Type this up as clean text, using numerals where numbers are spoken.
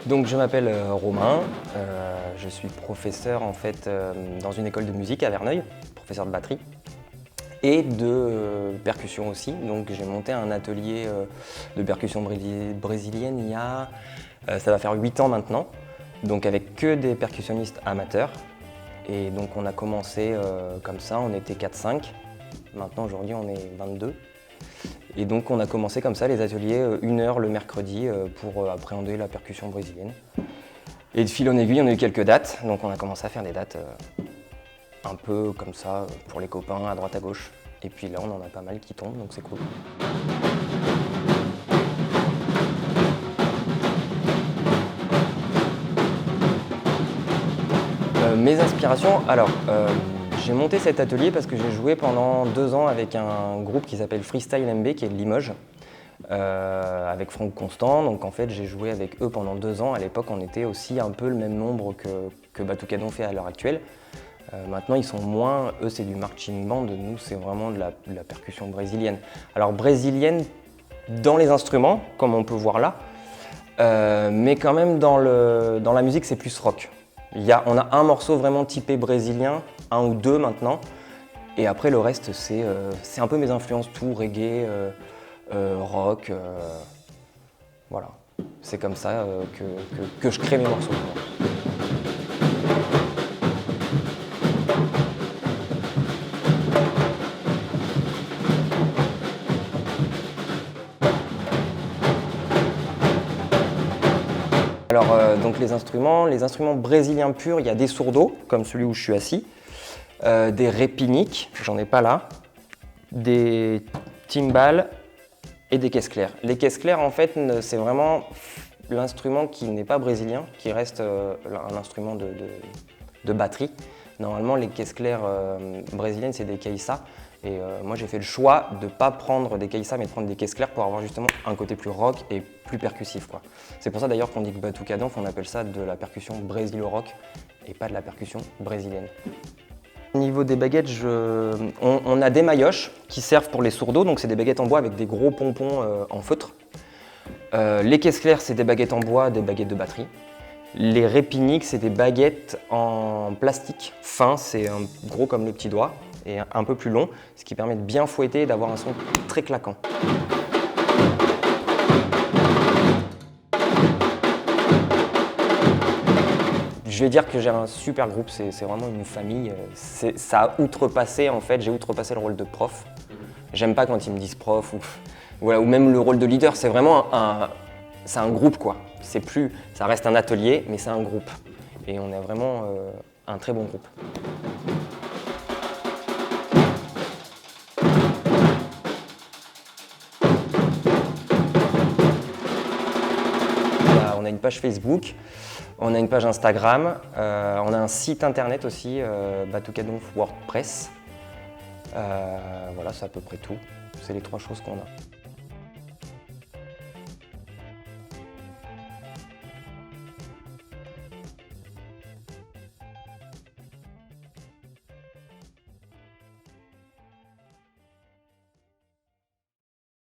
Donc je m'appelle Romain, je suis professeur en fait dans une école de musique à Verneuil, professeur de batterie et de percussion aussi. Donc j'ai monté un atelier de percussion brésilienne il y a, ça va faire 8 ans maintenant, donc avec que des percussionnistes amateurs. Et donc on a commencé comme ça, on était 4-5, maintenant aujourd'hui on est 22. Et donc on a commencé comme ça les ateliers 1 heure le mercredi pour appréhender la percussion brésilienne. Et de fil en aiguille, on a eu quelques dates, donc on a commencé à faire des dates un peu comme ça pour les copains à droite à gauche. Et puis là on en a pas mal qui tombent, donc c'est cool. Mes inspirations, alors j'ai monté cet atelier parce que j'ai joué pendant 2 ans avec un groupe qui s'appelle Freestyle MB qui est de Limoges, avec Franck Constant. Donc en fait j'ai joué avec eux pendant 2 ans. À l'époque on était aussi un peu le même nombre que Batucadon fait à l'heure actuelle. Maintenant ils sont moins, eux c'est du marching band, nous c'est vraiment de la percussion brésilienne. Alors brésilienne dans les instruments, comme on peut voir là, mais quand même dans la musique c'est plus rock. On a un morceau vraiment typé brésilien, 1 ou 2 maintenant, et après le reste c'est un peu mes influences, tout reggae, rock, voilà. C'est comme ça que je crée mes morceaux. Alors donc les instruments brésiliens purs, il y a des sourdos, comme celui où je suis assis, des répiniques, j'en ai pas là, des timbales et des caisses claires. Les caisses claires en fait c'est vraiment l'instrument qui n'est pas brésilien, qui reste un instrument de batterie. Normalement les caisses claires brésiliennes c'est des caissas. Et moi j'ai fait le choix de ne pas prendre des caissas mais de prendre des caisses claires pour avoir justement un côté plus rock et plus percussif, quoi. C'est pour ça d'ailleurs qu'on dit que Batucadão, on appelle ça de la percussion brésilo-rock et pas de la percussion brésilienne. Au niveau des baguettes, on a des maillotches qui servent pour les sourdos, donc c'est des baguettes en bois avec des gros pompons en feutre. Les caisses claires c'est des baguettes en bois, des baguettes de batterie. Les répiniques c'est des baguettes en plastique fin, c'est gros comme le petit doigt et un peu plus long, ce qui permet de bien fouetter et d'avoir un son très claquant. Je vais dire que j'ai un super groupe, c'est vraiment une famille. Ça a outrepassé, en fait, j'ai outrepassé le rôle de prof. J'aime pas quand ils me disent prof ou même le rôle de leader, c'est vraiment c'est un groupe, quoi. Ça reste un atelier, mais c'est un groupe. Et on est vraiment un très bon groupe. On a une page Facebook, on a une page Instagram, on a un site internet aussi, Batucadão WordPress. Voilà, c'est à peu près tout. C'est les 3 choses qu'on a.